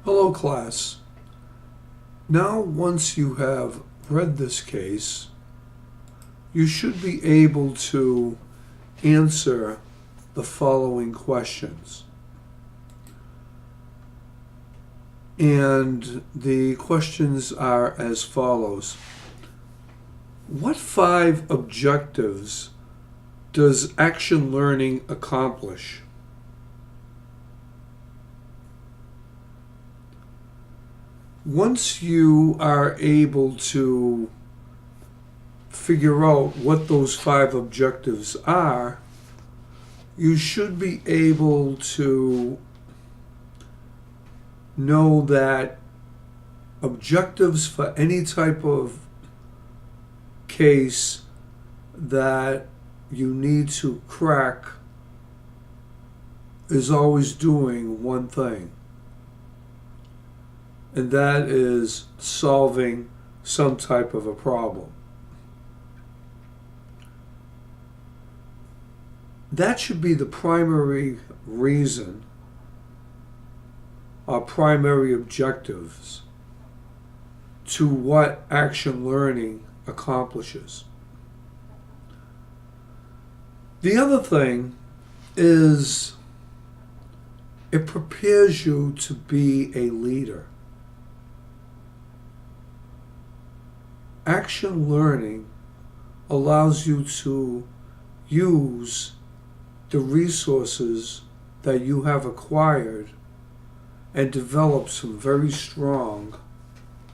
Hello, class. Now, once you have read this case, you should be able to answer the following questions. And the questions are as follows. What 5 objectives does action learning accomplish? Once you are able to figure out what those 5 objectives are, you should be able to know that objectives for any type of case that you need to crack is always doing one thing, and that is solving some type of a problem. That should be the primary reason, our primary objectives to what action learning accomplishes. The other thing is it prepares you to be a leader. Action learning allows you to use the resources that you have acquired and develop some very strong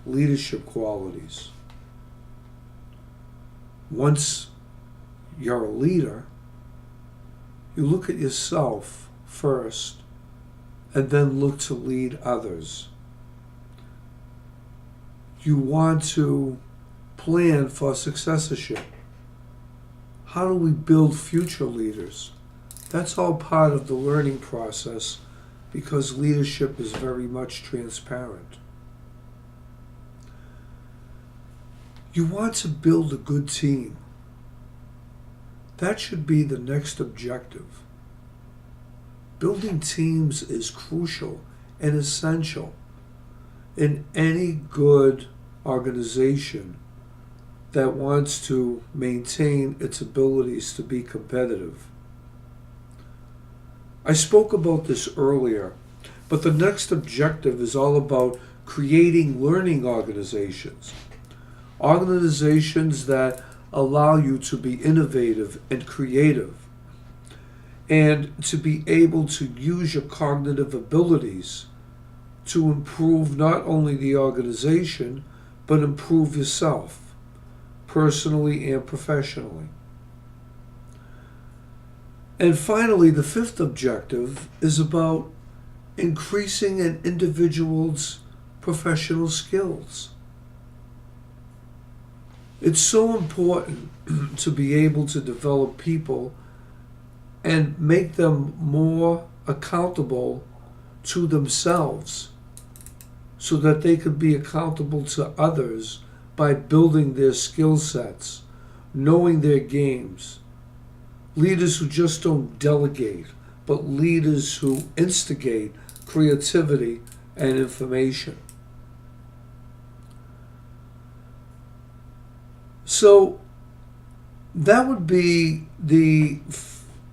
leadership qualities. Once you're a leader, you look at yourself first and then look to lead others. You want to plan for successorship. How do we build future leaders? That's all part of the learning process because leadership is very much transparent. You want to build a good team. That should be the next objective. Building teams is crucial and essential in any good organization that wants to maintain its abilities to be competitive. I spoke about this earlier, but the next objective is all about creating learning organizations. Organizations that allow you to be innovative and creative and to be able to use your cognitive abilities to improve not only the organization, but improve yourself, personally and professionally. And finally, the 5th objective is about increasing an individual's professional skills. It's so important to be able to develop people and make them more accountable to themselves so that they can be accountable to others by building their skill sets, knowing their games. Leaders who just don't delegate, but leaders who instigate creativity and information. So that would be the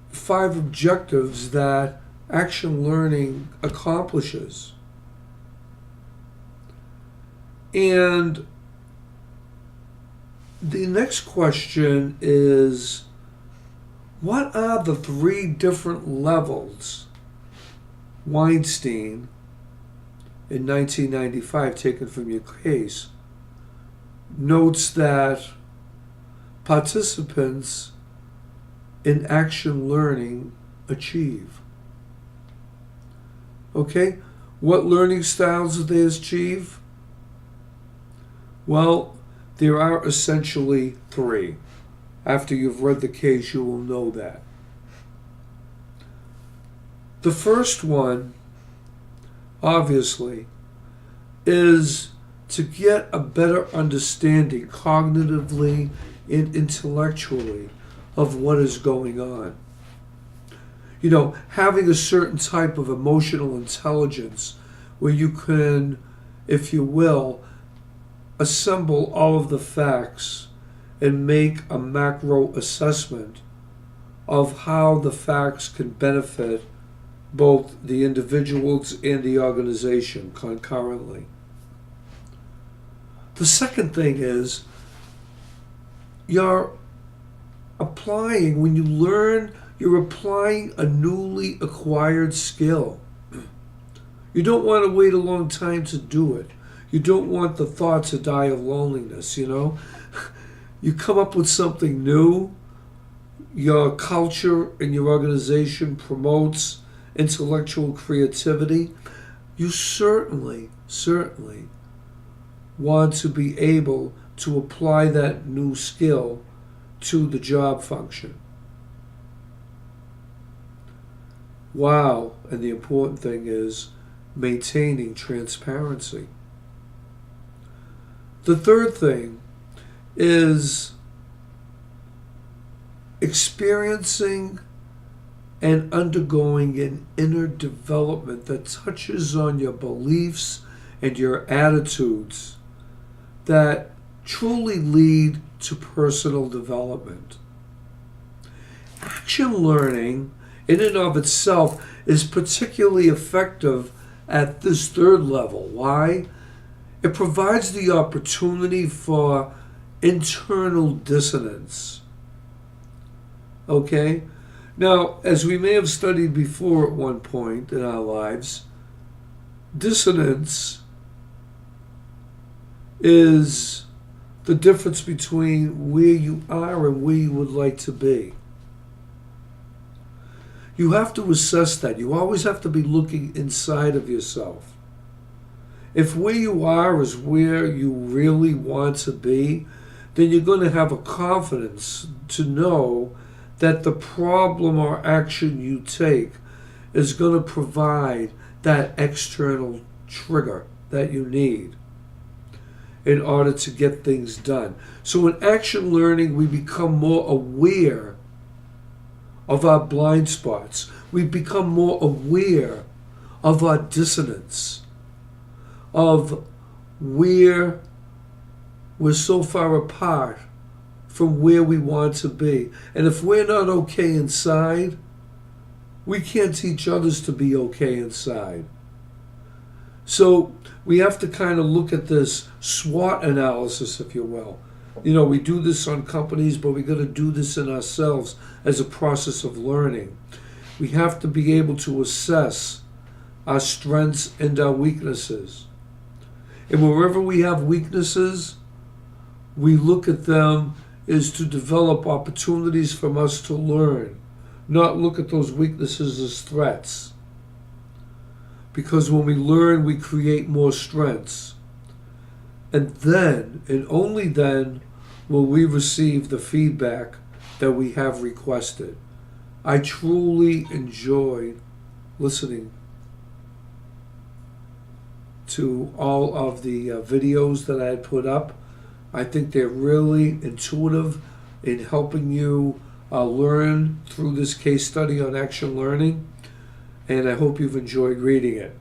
5 objectives that action learning accomplishes. And the next question is, what are the 3 different levels? Weinstein, in 1995, taken from your case, notes that participants in action learning achieve. Okay, what learning styles do they achieve? Well, there are essentially 3. After you've read the case, you will know that. The first one, obviously, is to get a better understanding cognitively and intellectually of what is going on. You know, having a certain type of emotional intelligence where you can, if you will, assemble all of the facts and make a macro assessment of how the facts can benefit both the individuals and the organization concurrently. The second thing is you're applying, when you learn, you're applying a newly acquired skill. You don't want to wait a long time to do it. You don't want the thought to die of loneliness, you know? You come up with something new, your culture and your organization promotes intellectual creativity, you certainly want to be able to apply that new skill to the job function. Wow, and the important thing is maintaining transparency. The third thing is experiencing and undergoing an inner development that touches on your beliefs and your attitudes that truly lead to personal development. Action learning in and of itself is particularly effective at this third level. Why? It provides the opportunity for internal dissonance. Okay? Now, as we may have studied before at one point in our lives, dissonance is the difference between where you are and where you would like to be. You have to assess that. You always have to be looking inside of yourself. If where you are is where you really want to be, then you're going to have a confidence to know that the problem or action you take is going to provide that external trigger that you need in order to get things done. So in action learning, we become more aware of our blind spots. We become more aware of our dissonance, of where we're so far apart from where we want to be. And if we're not okay inside, we can't teach others to be okay inside. So we have to kind of look at this SWOT analysis, if you will. You know, we do this on companies, but we got to do this in ourselves as a process of learning. We have to be able to assess our strengths and our weaknesses. And wherever we have weaknesses, we look at them as to develop opportunities for us to learn, not look at those weaknesses as threats. Because when we learn, we create more strengths. And then, and only then, will we receive the feedback that we have requested. I truly enjoyed listening to all of the videos that I had put up. I think they're really intuitive in helping you learn through this case study on action learning, and I hope you've enjoyed reading it.